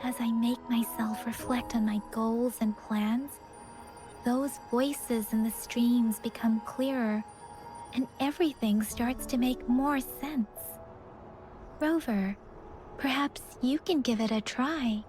As I make myself reflect on my goals and plans, those voices in the streams become clearer, and everything starts to make more sense. Rover, perhaps you can give it a try.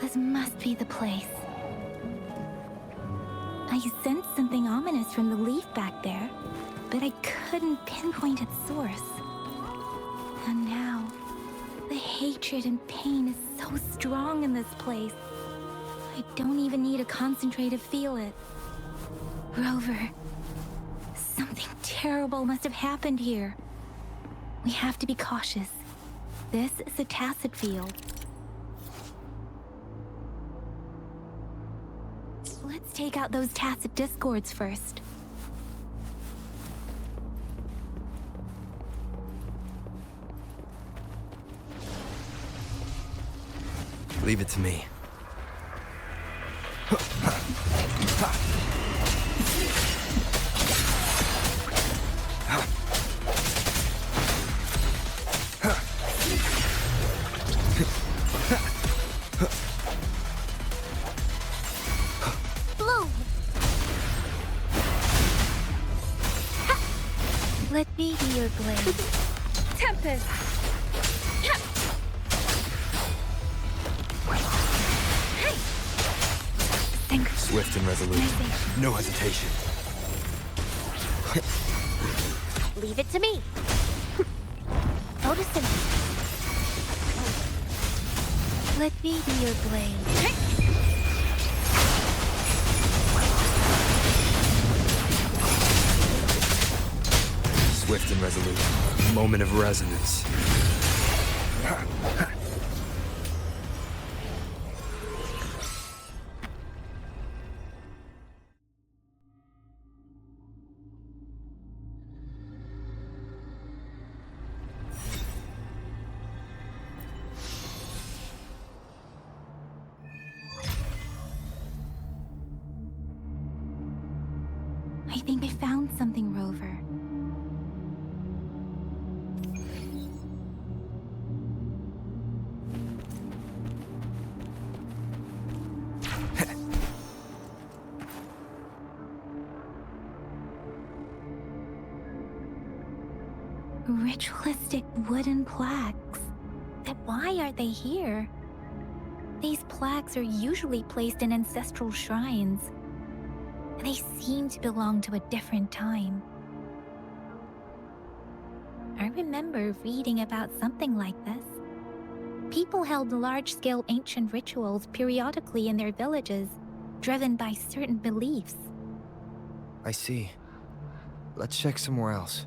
This must be the place. I sensed something ominous from the leaf back there, but I couldn't pinpoint its source. And now, the hatred and pain is so strong in this place. I don't even need to concentrate to feel it. Rover, something terrible must have happened here. We have to be cautious. This is a tacit field. Let's take out those tacit discords first. Leave it to me. Let me be your blade. Tempest! Swift and resolute. No hesitation. Leave it to me. Notice him. Let me be your blade. Swift and resolute. Moment of resonance. I think I found something, Rover. Ritualistic wooden plaques. Then why are they here? These plaques are usually placed in ancestral shrines. They seem to belong to a different time. I remember reading about something like this. People held large-scale ancient rituals periodically in their villages, driven by certain beliefs. I see. Let's check somewhere else.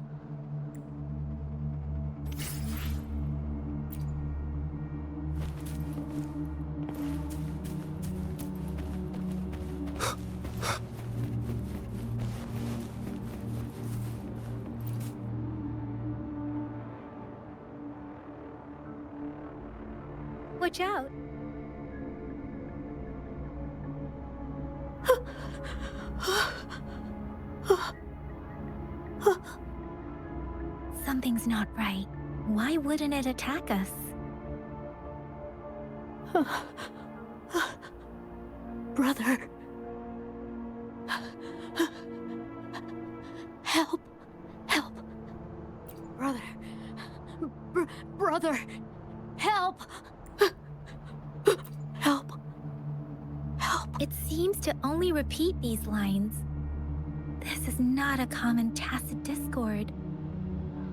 watch out. Something's not right. Why wouldn't it attack us? Brother. Help. Help. Brother. Brother. Help. Help. Help. It seems to only repeat these lines. This is not a common tacit discord.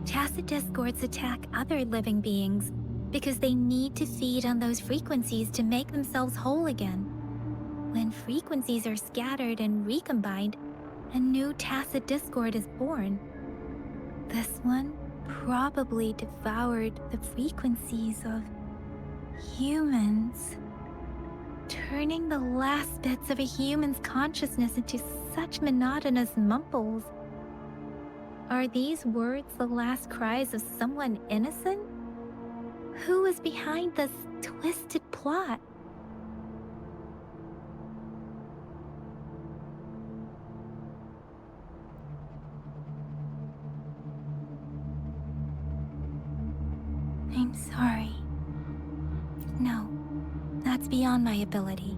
Tacit discords attack other living beings because they need to feed on those frequencies to make themselves whole again. When frequencies are scattered and recombined, a new tacit discord is born. This one probably devoured the frequencies of humans, turning the last bits of a human's consciousness into such monotonous mumbles. Are these words the last cries of someone innocent? Who is behind this twisted plot? I'm sorry. No, that's beyond my ability.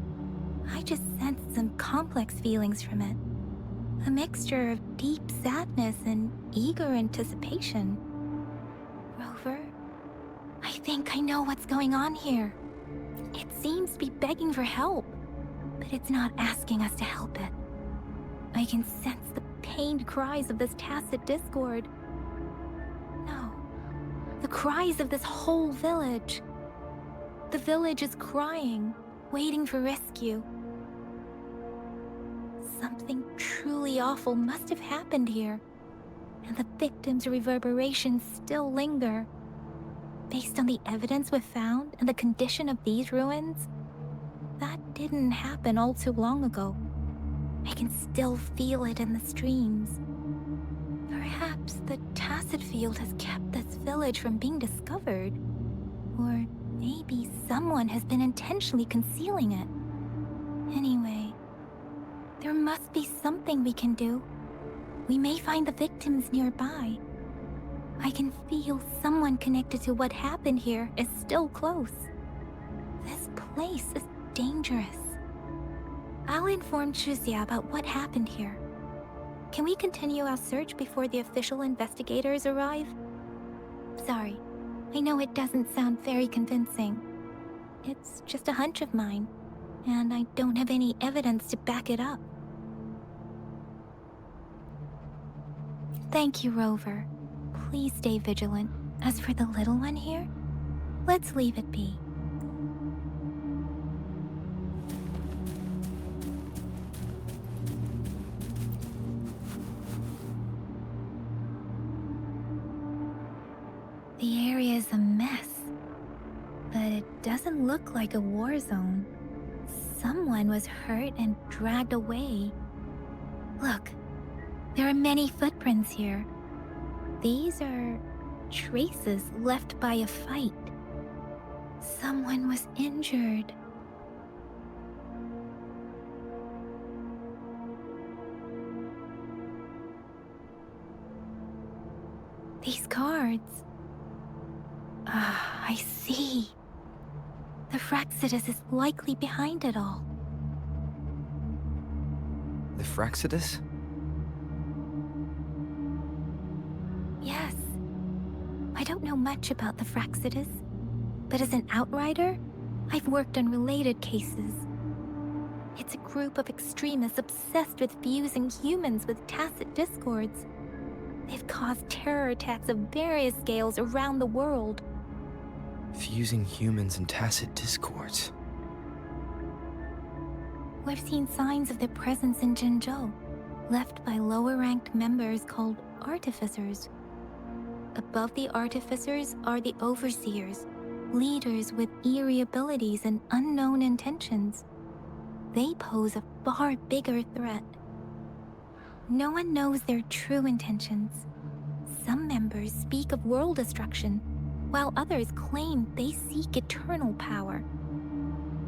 I just sensed some complex feelings from it. A mixture of deep sadness and eager anticipation. Rover, I think I know what's going on here. It seems to be begging for help, but it's not asking us to help it. I can sense the pained cries of this tacit discord. No, the cries of this whole village. The village is crying, waiting for rescue. Something truly awful must have happened here, and the victims' reverberations still linger. Based on the evidence we've found and the condition of these ruins, that didn't happen all too long ago. I can still feel it in the streams. Perhaps the tacit field has kept this village from being discovered, or maybe someone has been intentionally concealing it. Anyway, there must be something we can do. We may find the victims nearby. I can feel someone connected to what happened here is still close. This place is dangerous. I'll inform Shuzia about what happened here. Can we continue our search before the official investigators arrive? Sorry, I know it doesn't sound very convincing. It's just a hunch of mine, and I don't have any evidence to back it up. Thank you, Rover. Please stay vigilant. As for the little one here, let's leave it be. The area is a mess, but it doesn't look like a war zone. Someone was hurt and dragged away. Look, there are many footprints here. These are traces left by a fight. Someone was injured. These cards. I see. The Fraccidus is likely behind it all. The Fraccidus? Yes. I don't know much about the Fraccidus, but as an outrider, I've worked on related cases. It's a group of extremists obsessed with fusing humans with tacit discords. They've caused terror attacks of various scales around the world. Fusing humans and tacit discords. We've seen signs of their presence in Jinzhou, left by lower-ranked members called artificers. Above the artificers are the overseers, leaders with eerie abilities and unknown intentions. They pose a far bigger threat. No one knows their true intentions. Some members speak of world destruction, while others claim they seek eternal power.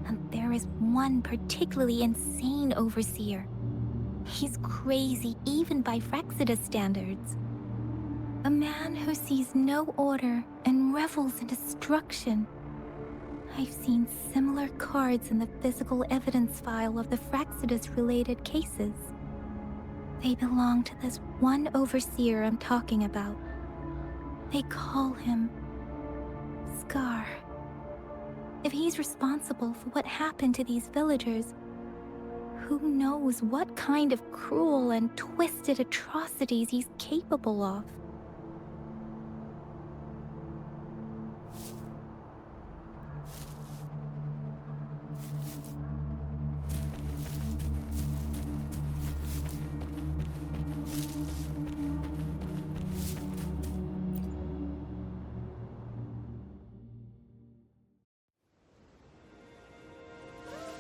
And there is one particularly insane overseer. He's crazy even by Frexida standards. A man who sees no order and revels in destruction. I've seen similar cards in the physical evidence file of the Fraxidas-related cases. They belong to this one overseer I'm talking about. They call him Scar. If he's responsible for what happened to these villagers, who knows what kind of cruel and twisted atrocities he's capable of?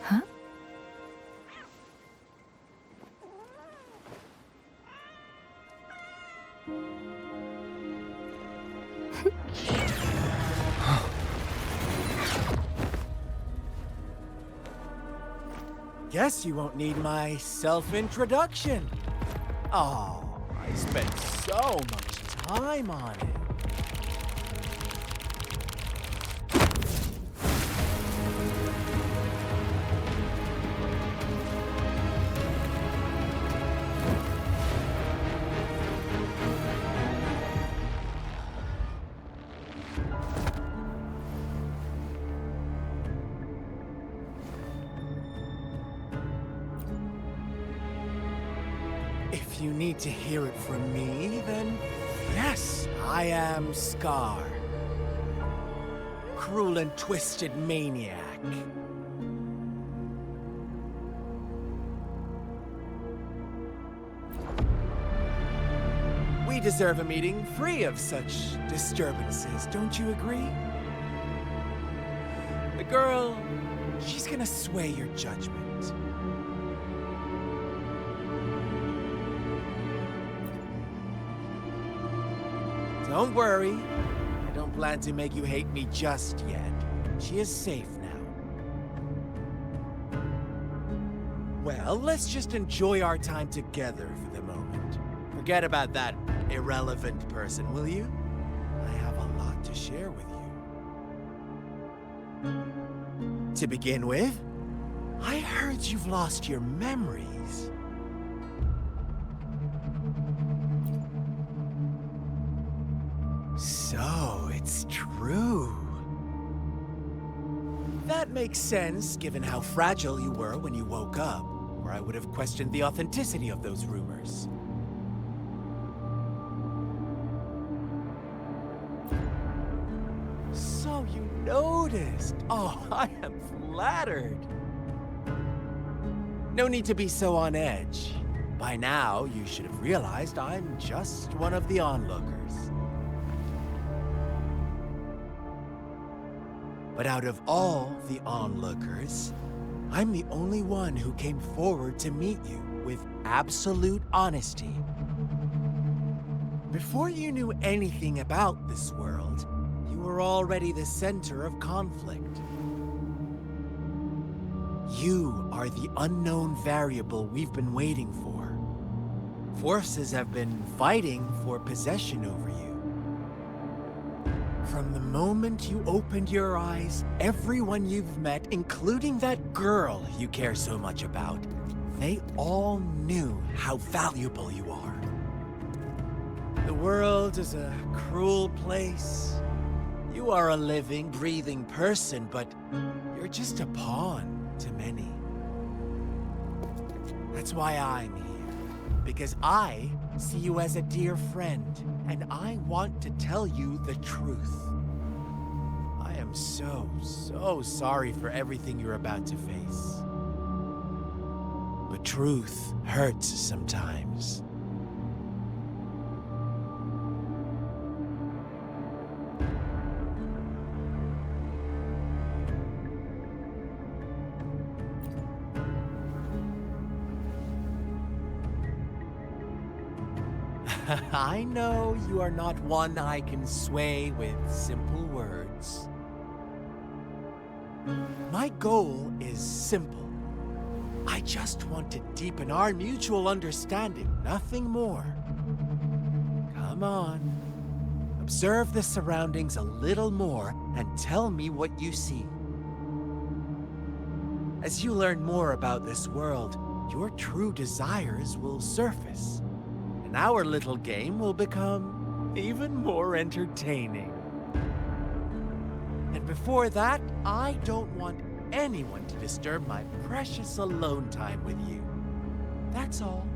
Huh? Guess you won't need my self-introduction. Oh, I spent so much time on it. If you need to hear it from me, then yes, I am Scar. Cruel and twisted maniac. We deserve a meeting free of such disturbances, don't you agree? The girl, she's gonna sway your judgment. Don't worry. I don't plan to make you hate me just yet. She is safe now. Well, let's just enjoy our time together for the moment. Forget about that irrelevant person, will you? I have a lot to share with you. To begin with, I heard you've lost your memories. So, it's true. That makes sense, given how fragile you were when you woke up, or I would have questioned the authenticity of those rumors. So you noticed. Oh, I am flattered. No need to be so on edge. By now, you should have realized I'm just one of the onlookers. But out of all the onlookers, I'm the only one who came forward to meet you with absolute honesty. Before you knew anything about this world, you were already the center of conflict. You are the unknown variable we've been waiting for. Forces have been fighting for possession over you. From the moment you opened your eyes, everyone you've met, including that girl you care so much about, they all knew how valuable you are. The world is a cruel place. You are a living, breathing person, but you're just a pawn to many. That's why I'm here, because I see you as a dear friend, and I want to tell you the truth. I am so sorry for everything you're about to face. But truth hurts sometimes. I know you are not one I can sway with simple words. My goal is simple. I just want to deepen our mutual understanding, nothing more. Come on. Observe the surroundings a little more and tell me what you see. As you learn more about this world, your true desires will surface, and our little game will become even more entertaining. And before that, I don't want anyone to disturb my precious alone time with you. That's all.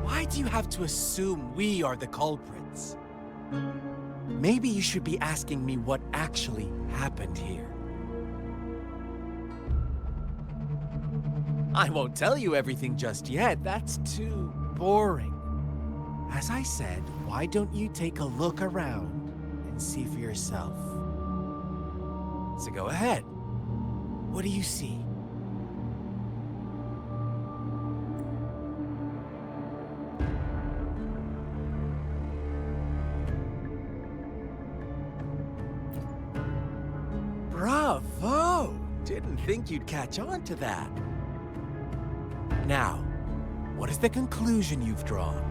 Why do you have to assume we are the culprits? Maybe you should be asking me what actually happened here. I won't tell you everything just yet. That's too boring. As I said, why don't you take a look around and see for yourself? So go ahead. What do you see? Bravo! Didn't think you'd catch on to that. Now, what is the conclusion you've drawn?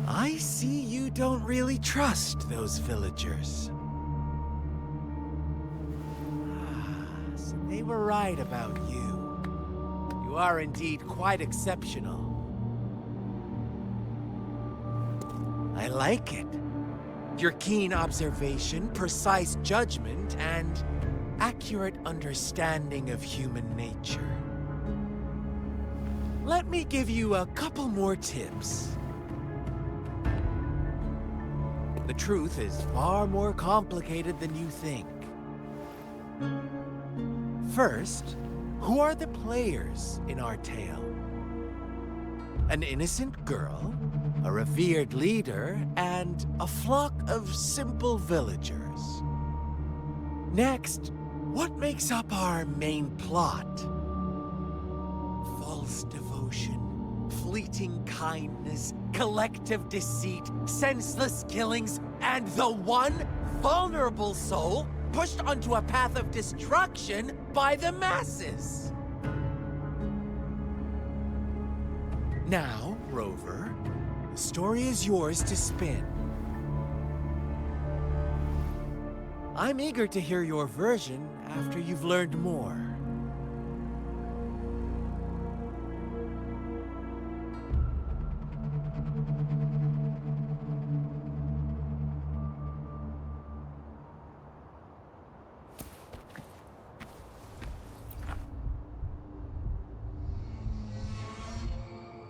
I see you don't really trust those villagers. So they were right about you. You are indeed quite exceptional. I like it. Your keen observation, precise judgment, and accurate understanding of human nature. Let me give you a couple more tips. The truth is far more complicated than you think. First, who are the players in our tale? An innocent girl, a revered leader, and a flock of simple villagers. Next, what makes up our main plot? False devotion, fleeting kindness, collective deceit, senseless killings, and the one vulnerable soul pushed onto a path of destruction by the masses. Now, Rover, the story is yours to spin. I'm eager to hear your version after you've learned more.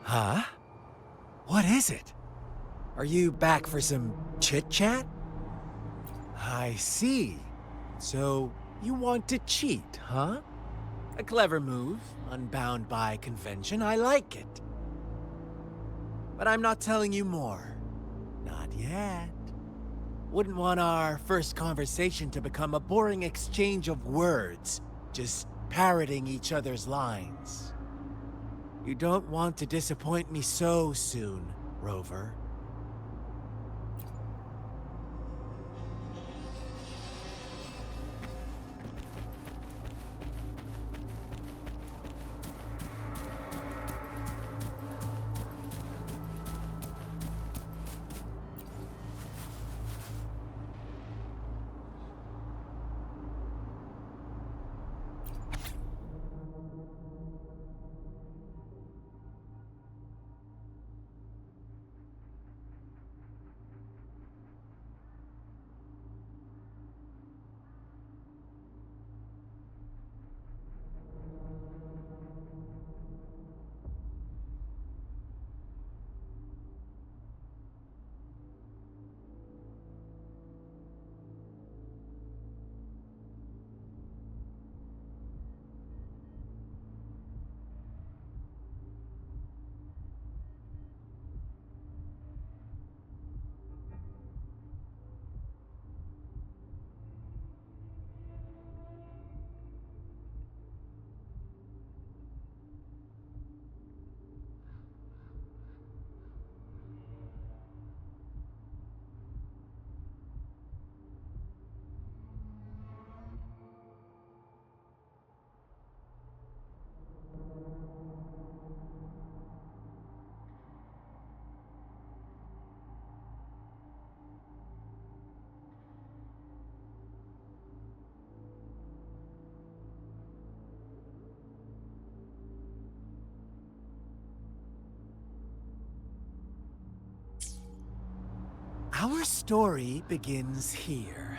Huh? What is it? Are you back for some chit-chat? I see. So, you want to cheat, huh? A clever move, unbound by convention. I like it. But I'm not telling you more. Not yet. Wouldn't want our first conversation to become a boring exchange of words, just parroting each other's lines. You don't want to disappoint me so soon, Rover. Our story begins here.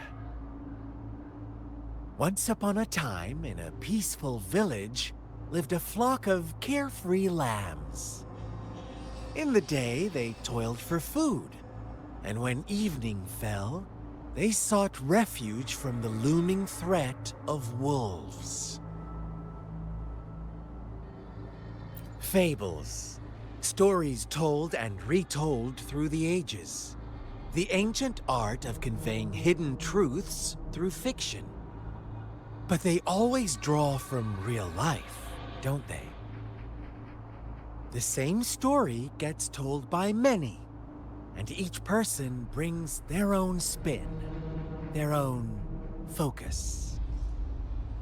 Once upon a time, in a peaceful village, lived a flock of carefree lambs. In the day, they toiled for food, and when evening fell, they sought refuge from the looming threat of wolves. Fables, stories told and retold through the ages. The ancient art of conveying hidden truths through fiction. But they always draw from real life, don't they? The same story gets told by many, and each person brings their own spin, their own focus.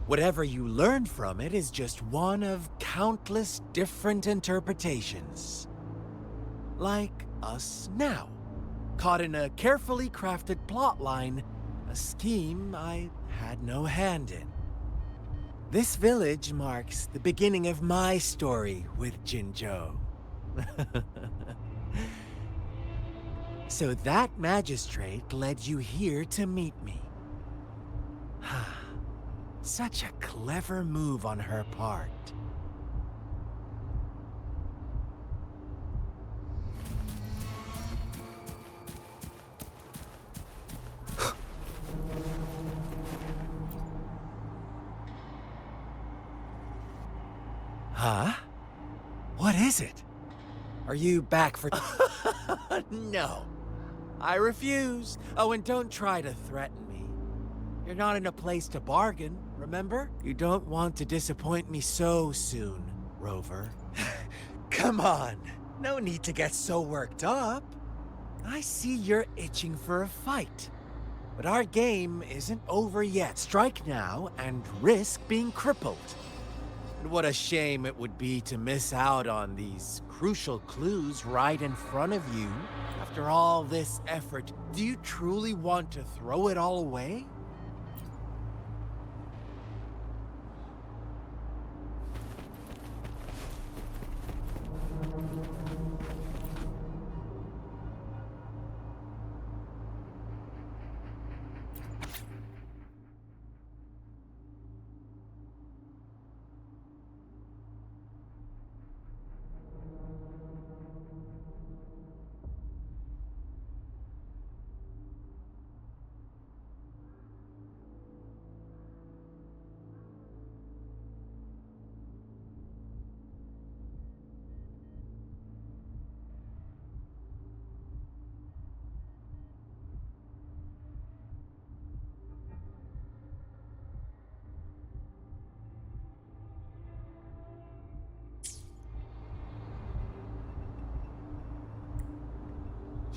Whatever you learn from it is just one of countless different interpretations. Like us now, caught in a carefully crafted plotline, a scheme I had no hand in. This village marks the beginning of my story with Jinzhou. So that magistrate led you here to meet me. Such a clever move on her part. Huh? What is it? Are you back for... No. I refuse. Oh, and don't try to threaten me. You're not in a place to bargain, remember? You don't want to disappoint me so soon, Rover. Come on. No need to get so worked up. I see you're itching for a fight. But our game isn't over yet. Strike now and risk being crippled. And what a shame it would be to miss out on these crucial clues right in front of you. After all this effort, do you truly want to throw it all away?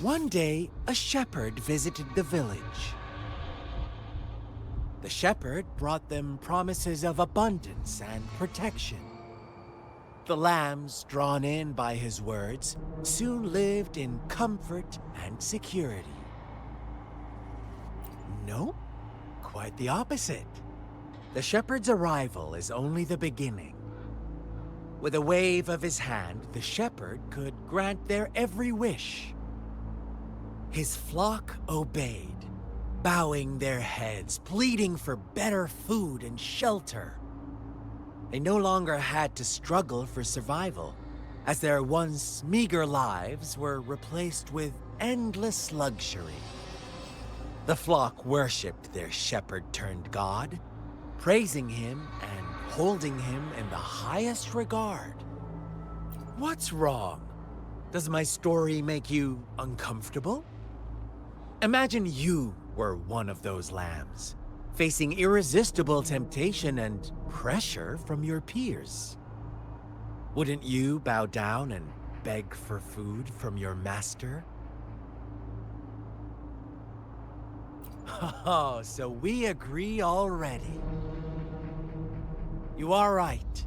One day, a shepherd visited the village. The shepherd brought them promises of abundance and protection. The lambs, drawn in by his words, soon lived in comfort and security. No, quite the opposite. The shepherd's arrival is only the beginning. With a wave of his hand, the shepherd could grant their every wish. His flock obeyed, bowing their heads, pleading for better food and shelter. They no longer had to struggle for survival, as their once meager lives were replaced with endless luxury. The flock worshipped their shepherd-turned-god, praising him and holding him in the highest regard. What's wrong? Does my story make you uncomfortable? Imagine you were one of those lambs, facing irresistible temptation and pressure from your peers. Wouldn't you bow down and beg for food from your master? Oh, so we agree already. You are right,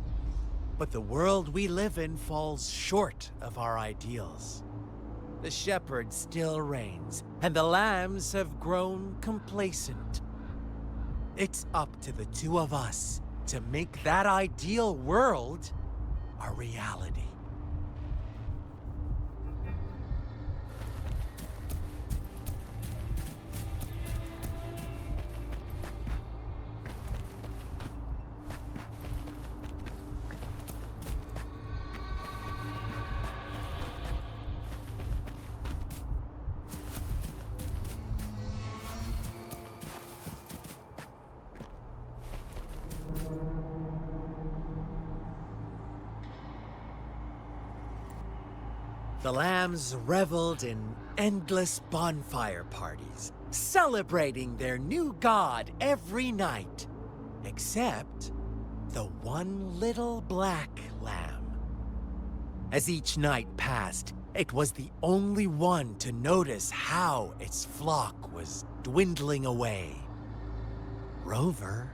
but the world we live in falls short of our ideals. The shepherd still reigns, and the lambs have grown complacent. It's up to the two of us to make that ideal world a reality. The lambs reveled in endless bonfire parties, celebrating their new god every night. Except the one little black lamb. As each night passed, it was the only one to notice how its flock was dwindling away. Rover,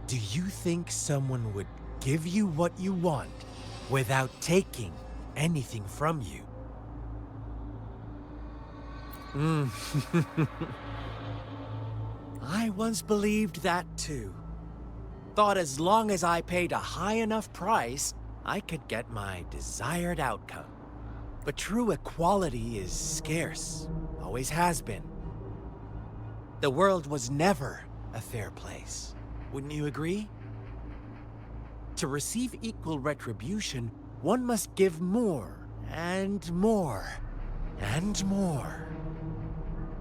do you think someone would give you what you want without taking anything from you? I once believed that too. Thought as long as I paid a high enough price, I could get my desired outcome. But true equality is scarce, always has been. The world was never a fair place, wouldn't you agree? To receive equal retribution, one must give more, and more, and more.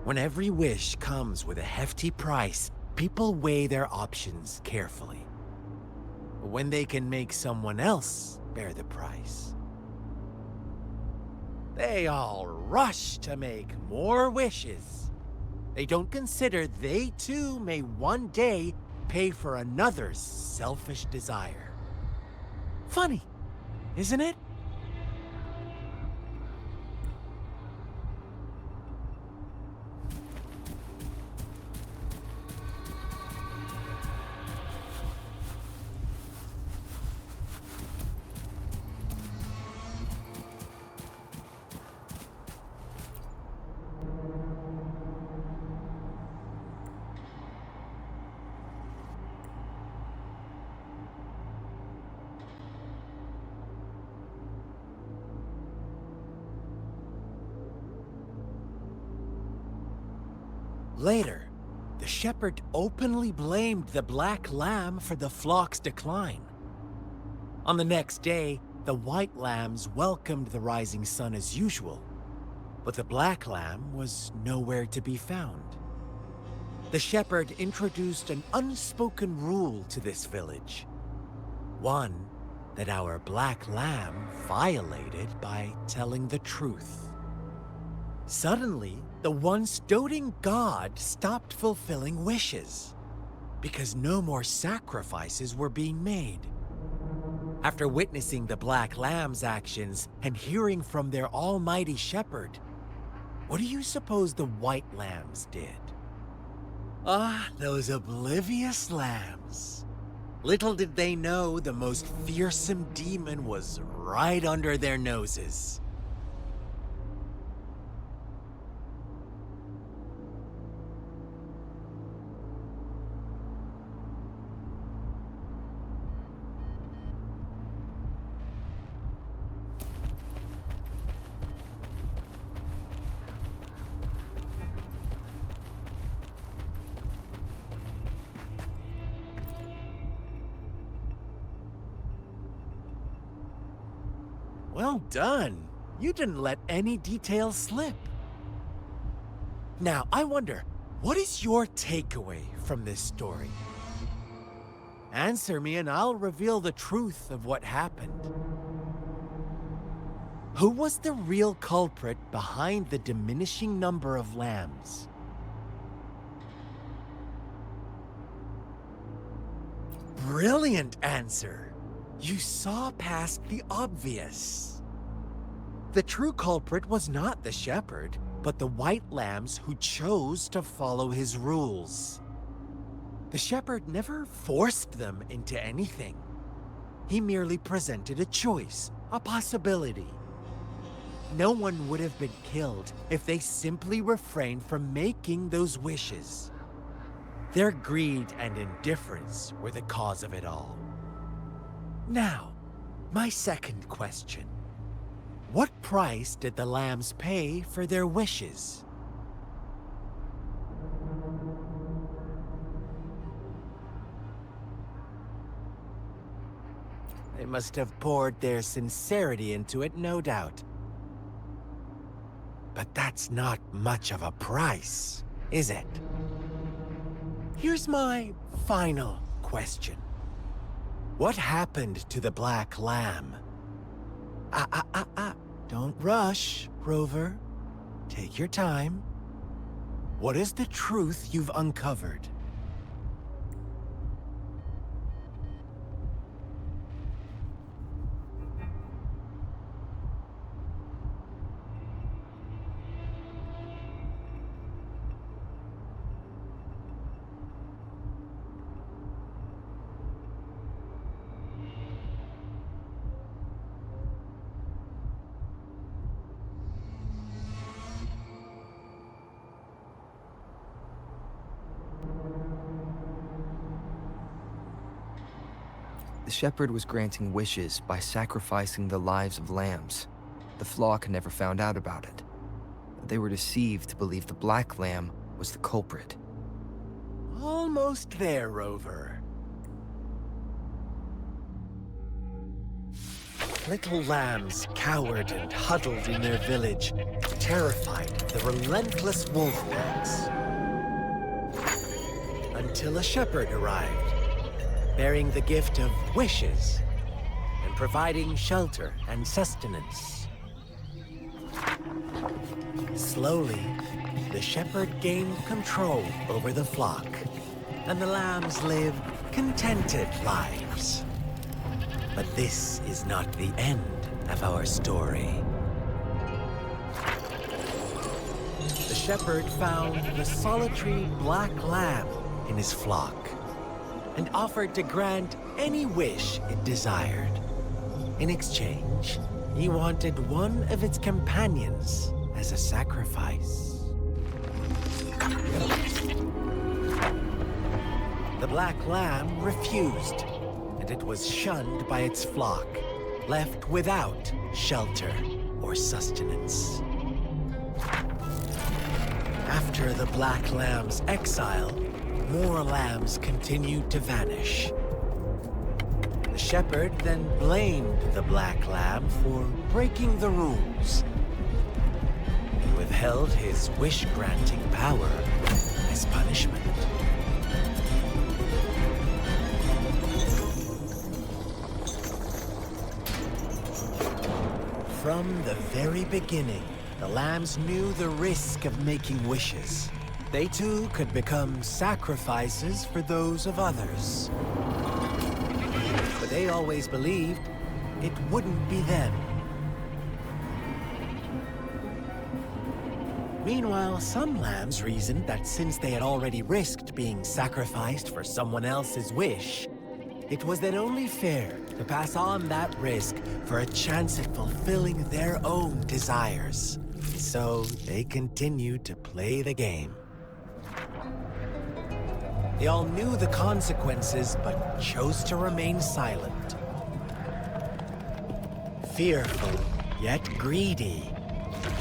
When every wish comes with a hefty price, people weigh their options carefully. When they can make someone else bear the price, they all rush to make more wishes. They don't consider they too may one day pay for another's selfish desire. Funny, isn't it? Later, the shepherd openly blamed the black lamb for the flock's decline. On the next day, the white lambs welcomed the rising sun as usual, but the black lamb was nowhere to be found. The shepherd introduced an unspoken rule to this village. One that our black lamb violated by telling the truth. Suddenly, the once doting god stopped fulfilling wishes, because no more sacrifices were being made. After witnessing the black lamb's actions and hearing from their almighty shepherd, what do you suppose the white lambs did? Ah, those oblivious lambs. Little did they know the most fearsome demon was right under their noses. Well done. You didn't let any details slip. Now, I wonder, what is your takeaway from this story? Answer me and I'll reveal the truth of what happened. Who was the real culprit behind the diminishing number of lambs? Brilliant answer. You saw past the obvious. The true culprit was not the shepherd, but the white lambs who chose to follow his rules. The shepherd never forced them into anything. He merely presented a choice, a possibility. No one would have been killed if they simply refrained from making those wishes. Their greed and indifference were the cause of it all. Now, my second question. What price did the lambs pay for their wishes? They must have poured their sincerity into it, no doubt. But that's not much of a price, is it? Here's my final question. What happened to the black lamb? Don't rush, Rover. Take your time. What is the truth you've uncovered? The shepherd was granting wishes by sacrificing the lives of lambs. The flock never found out about it. They were deceived to believe the black lamb was the culprit. Almost there, Rover. Little lambs cowered and huddled in their village, terrified of the relentless wolf packs. Until a shepherd arrived, bearing the gift of wishes and providing shelter and sustenance. Slowly, the shepherd gained control over the flock, and the lambs lived contented lives. But this is not the end of our story. The shepherd found the solitary black lamb in his flock and offered to grant any wish it desired. In exchange, he wanted one of its companions as a sacrifice. The black lamb refused, and it was shunned by its flock, left without shelter or sustenance. After the black lamb's exile, more lambs continued to vanish. The shepherd then blamed the black lamb for breaking the rules. He withheld his wish-granting power as punishment. From the very beginning, the lambs knew the risk of making wishes. They too could become sacrifices for those of others. But they always believed it wouldn't be them. Meanwhile, some lambs reasoned that since they had already risked being sacrificed for someone else's wish, it was then only fair to pass on that risk for a chance at fulfilling their own desires. So they continued to play the game. They all knew the consequences, but chose to remain silent. Fearful, yet greedy,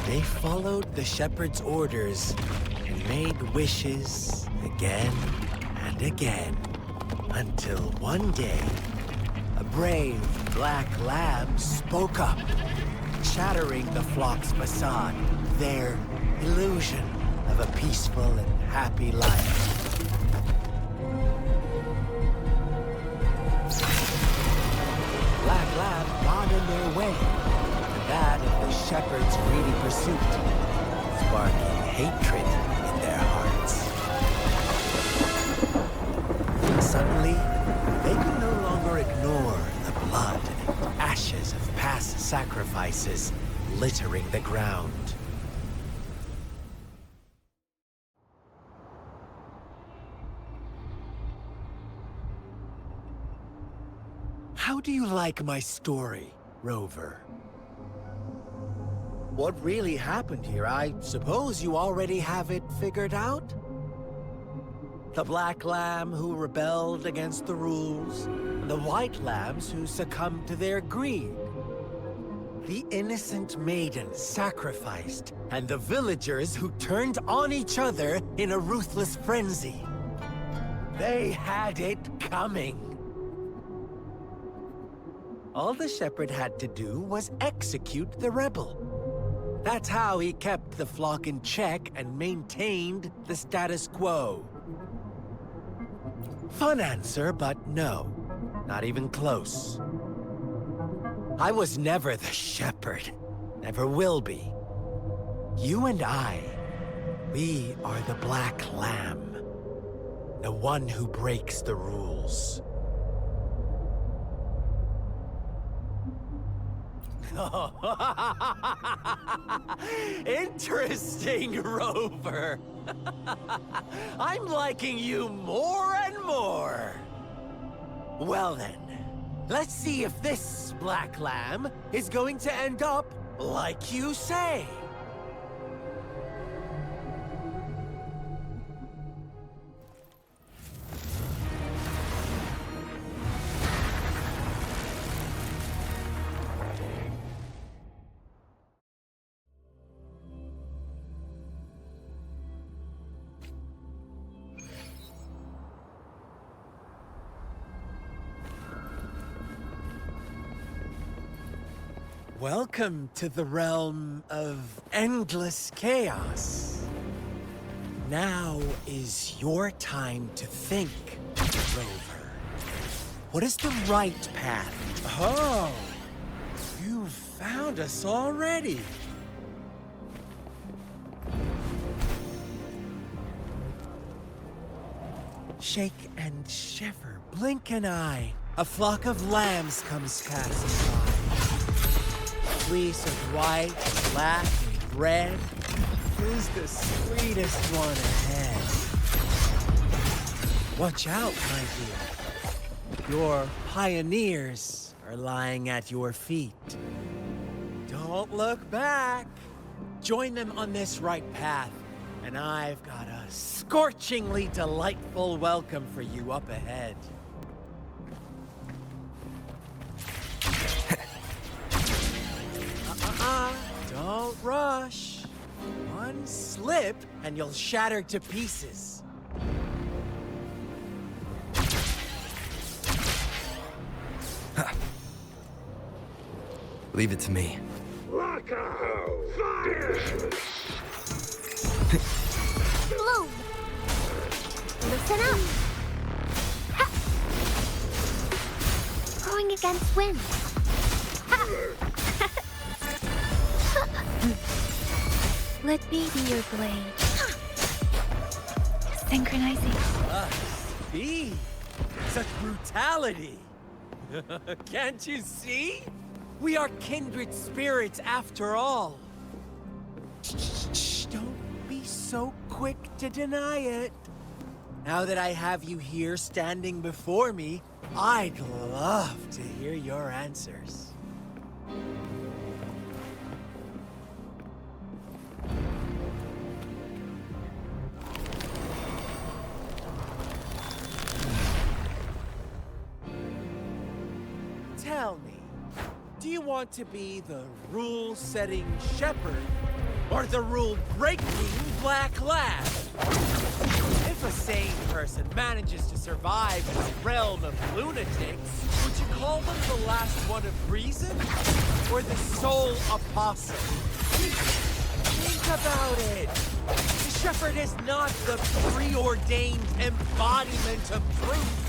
they followed the shepherd's orders and made wishes again and again, until one day, a brave black lamb spoke up, shattering the flock's facade, their illusion of a peaceful and happy life. Black lamb got in their way, and that of the shepherd's greedy pursuit, sparking hatred in their hearts. Suddenly, they could no longer ignore the blood and ashes of past sacrifices littering the ground. How do you like my story, Rover? What really happened here? I suppose you already have it figured out? The black lamb who rebelled against the rules, and the white lambs who succumbed to their greed. The innocent maiden sacrificed, and the villagers who turned on each other in a ruthless frenzy. They had it coming. All the shepherd had to do was execute the rebel. That's how he kept the flock in check and maintained the status quo. Fun answer, but no. Not even close. I was never the shepherd. never will be. You and I, we are the Black Lamb. The one who breaks the rules. Interesting, Rover. I'm liking you more and more. Well then, let's see if this Black Lamb is going to end up like you say. Welcome to the realm of endless chaos. Now is your time to think, Rover. What is the right path? Oh, you found us already. Shake and shiver, blink an eye. A flock of lambs comes passing by. Fleece of white, black, and red. Who's the sweetest one ahead? Watch out, my dear. Your pioneers are lying at your feet. Don't look back. Join them on this right path, and I've got a scorchingly delightful welcome for you up ahead. Don't rush. One slip, and you'll shatter to pieces. Leave it to me. Bloom! Listen up! Ha! Going against wind. Ha! Let me be your blade. Synchronizing. Speed! Such brutality! Can't you see? We are kindred spirits after all. Shh, don't be so quick to deny it. Now that I have you here standing before me, I'd love to hear your answers. Tell me, do you want to be the rule-setting shepherd or the rule-breaking Black Lab? If a sane person manages to survive this realm of lunatics, would you call them the last one of reason or the sole apostle? Think about it. The shepherd is not the preordained embodiment of truth.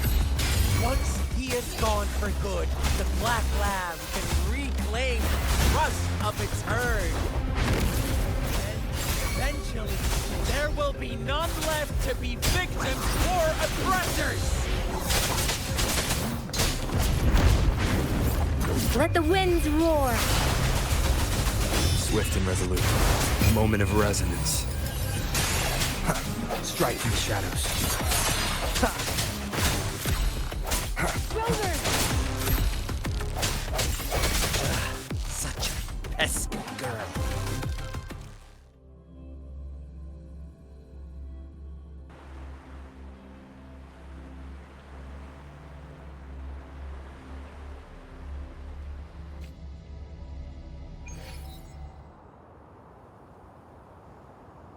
Once he is gone for good, the Black Lamb can reclaim the trust of its herd. And eventually, there will be none left to be victims or aggressors! Let the winds roar! Swift and resolute. A moment of resonance. Ha. Strike from the shadows. Ha. Rover! Such a pesky girl.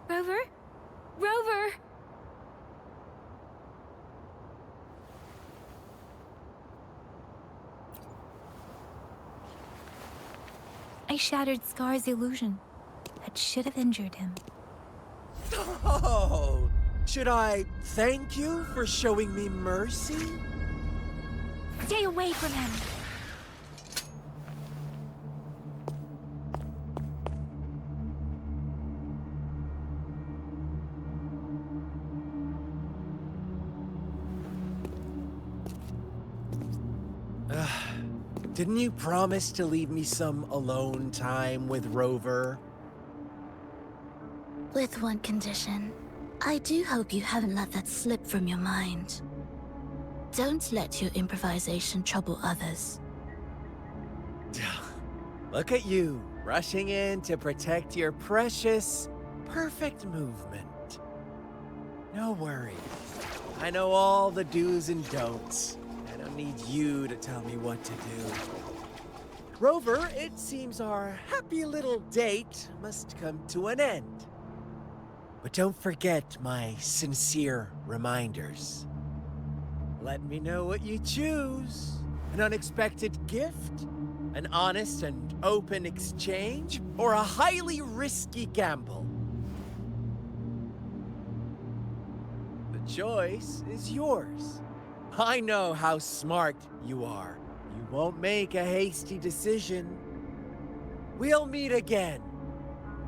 Rover? Rover! I shattered Scar's illusion. That should have injured him. Oh, should I thank you for showing me mercy? Stay away from him! Didn't you promise to leave me some alone time with Rover? With one condition. I do hope you haven't let that slip from your mind. Don't let your improvisation trouble others. Look at you, rushing in to protect your precious, perfect movement. No worries. I know all the do's and don'ts. I don't need you to tell me what to do. Rover, it seems our happy little date must come to an end. But don't forget my sincere reminders. Let me know what you choose. An unexpected gift? An honest and open exchange? Or a highly risky gamble? The choice is yours. I know how smart you are. You won't make a hasty decision. We'll meet again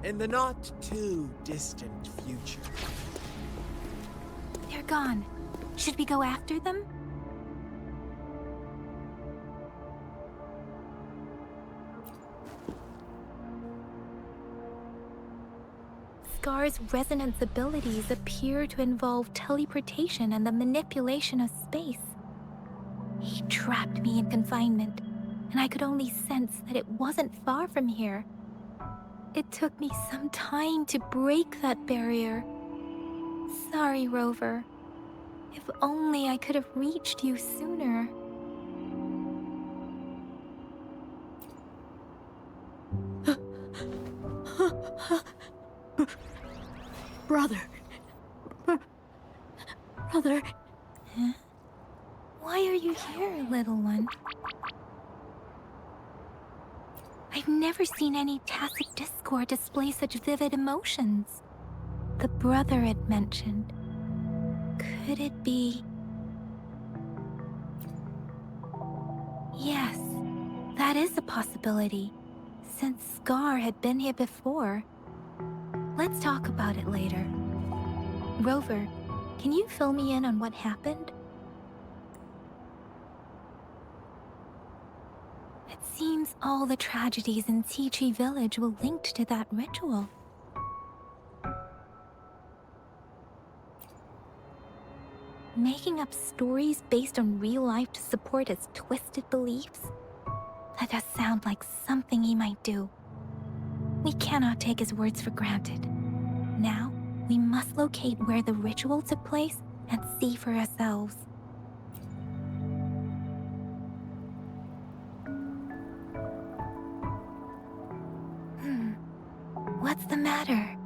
in the not-too-distant future. They're gone. Should we go after them? Scar's resonance abilities appear to involve teleportation and the manipulation of space. He trapped me in confinement, and I could only sense that it wasn't far from here. It took me some time to break that barrier. Sorry, Rover. If only I could have reached you sooner. Brother. Brother. Huh? Why are you here, little one? I've never seen any tacit discord display such vivid emotions. The brother it mentioned. Could it be... Yes, that is a possibility, since Scar had been here before. Let's talk about it later. Rover, can you fill me in on what happened? It seems all the tragedies in Tea Tree Village were linked to that ritual. Making up stories based on real life to support his twisted beliefs? That does sound like something he might do. We cannot take his words for granted. Now, we must locate where the ritual took place and see for ourselves. What's the matter?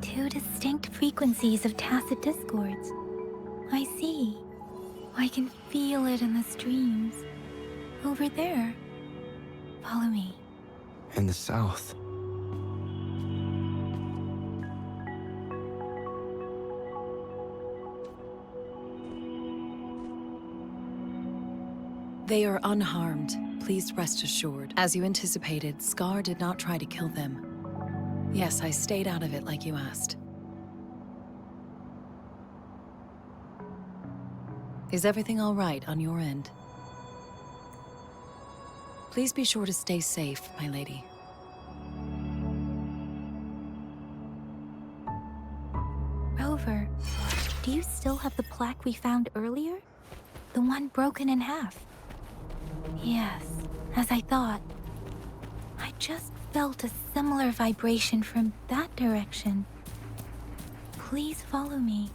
Two distinct frequencies of tacit discords. I see. I can feel it in the streams. Over there. Follow me. In the south. They are unharmed. Please rest assured. As you anticipated, Scar did not try to kill them. Yes, I stayed out of it like you asked. Is everything all right on your end? Please be sure to stay safe, my lady. Rover, do you still have the plaque we found earlier? The one broken in half? Yes, as I thought. I just felt a similar vibration from that direction. Please follow me.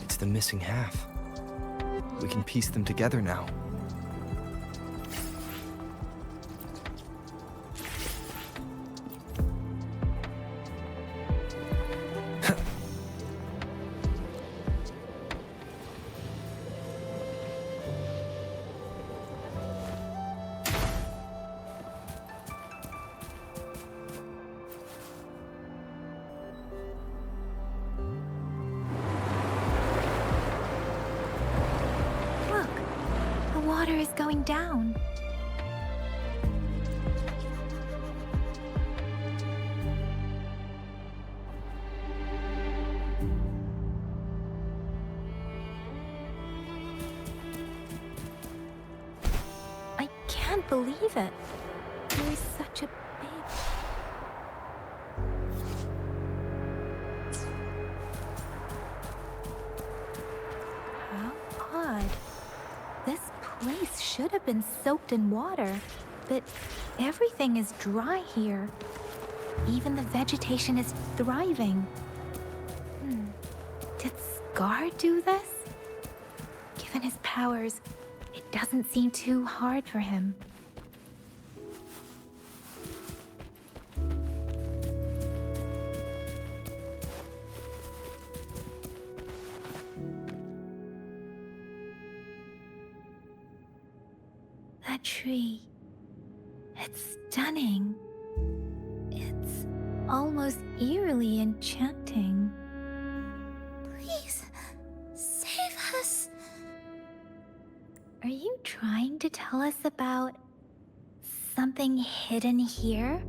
It's the missing half. We can piece them together now. going down. I can't believe it. There is such a big... How odd. This place should have been soaked in water, but everything is dry here. Even the vegetation is thriving. Did Scar do this? Given his powers, it doesn't seem too hard for him. That tree. It's stunning. It's almost eerily enchanting. Please, save us. Are you trying to tell us about something hidden here?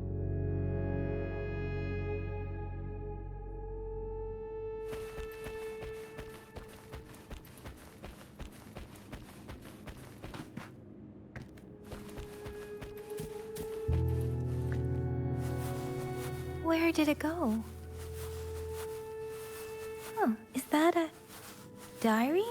Where did it go? Oh, is that a diary?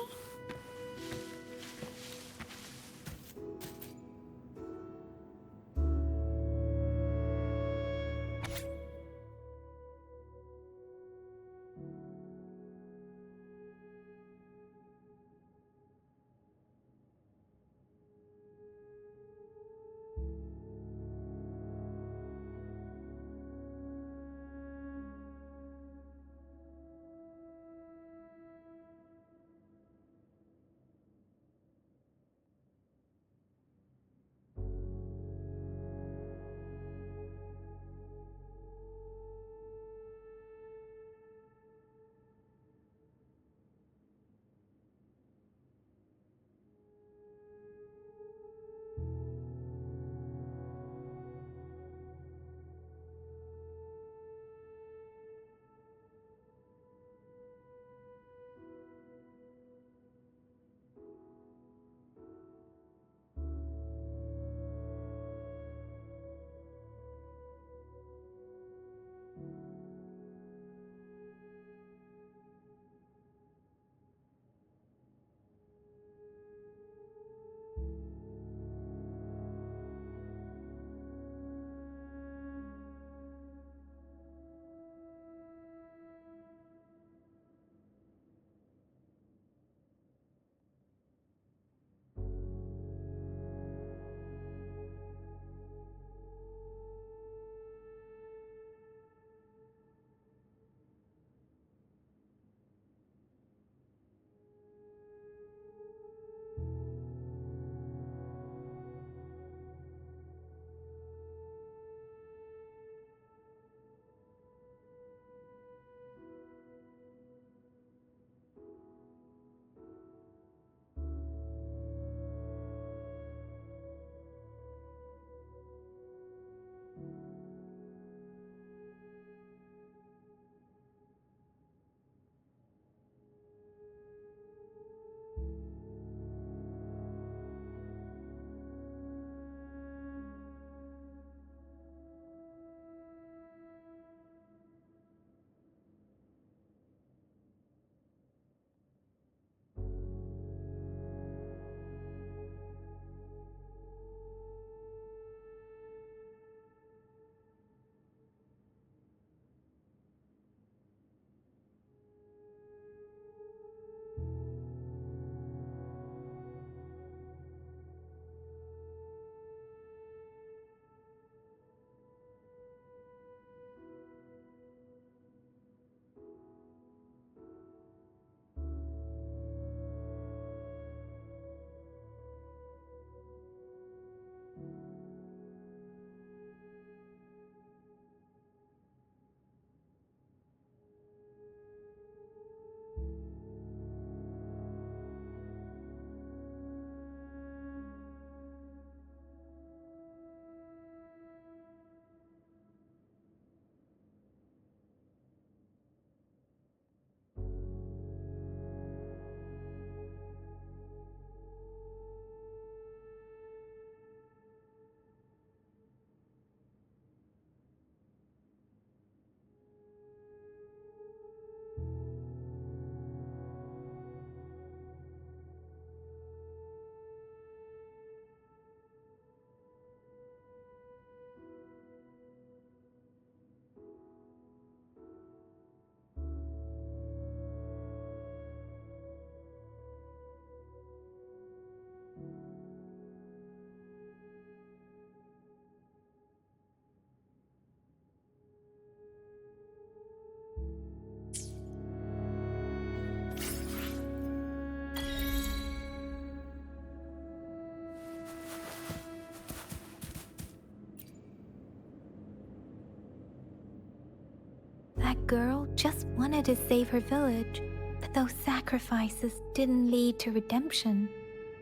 that girl just wanted to save her village, but those sacrifices didn't lead to redemption.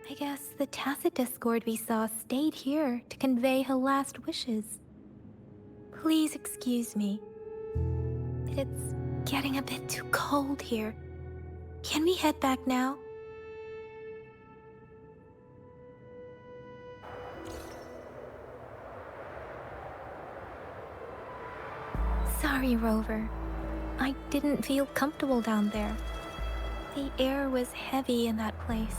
I guess the tacit discord we saw stayed here to convey her last wishes. Please excuse me. It's getting a bit too cold here. Can we head back now? Sorry, Rover. I didn't feel comfortable down there. The air was heavy in that place,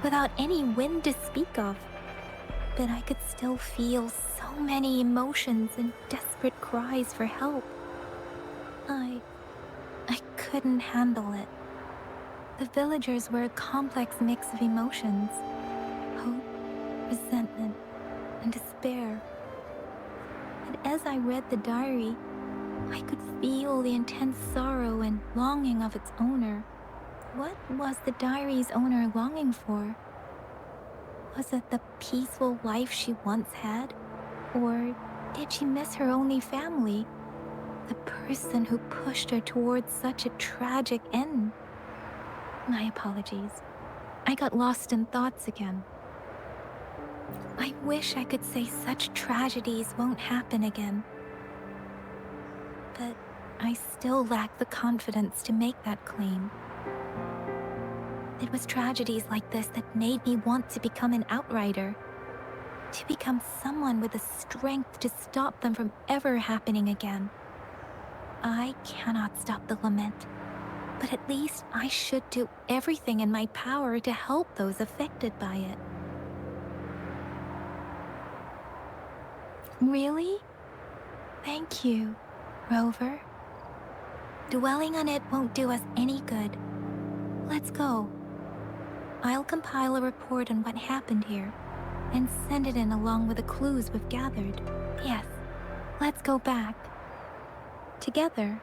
without any wind to speak of. But I could still feel so many emotions and desperate cries for help. I couldn't handle it. The villagers were a complex mix of emotions: hope, resentment, and despair. And as I read the diary, I could feel the intense sorrow and longing of its owner. What was the diary's owner longing for? Was it the peaceful life she once had? Or did she miss her only family? The person who pushed her towards such a tragic end? My apologies. I got lost in thoughts again. I wish I could say such tragedies won't happen again. But I still lack the confidence to make that claim. It was tragedies like this that made me want to become an outrider. To become someone with the strength to stop them from ever happening again. I cannot stop the lament, but at least I should do everything in my power to help those affected by it. Really? Thank you, Rover. Dwelling on it won't do us any good. Let's go. I'll compile a report on what happened here and send it in along with the clues we've gathered. Yes, let's go back. Together,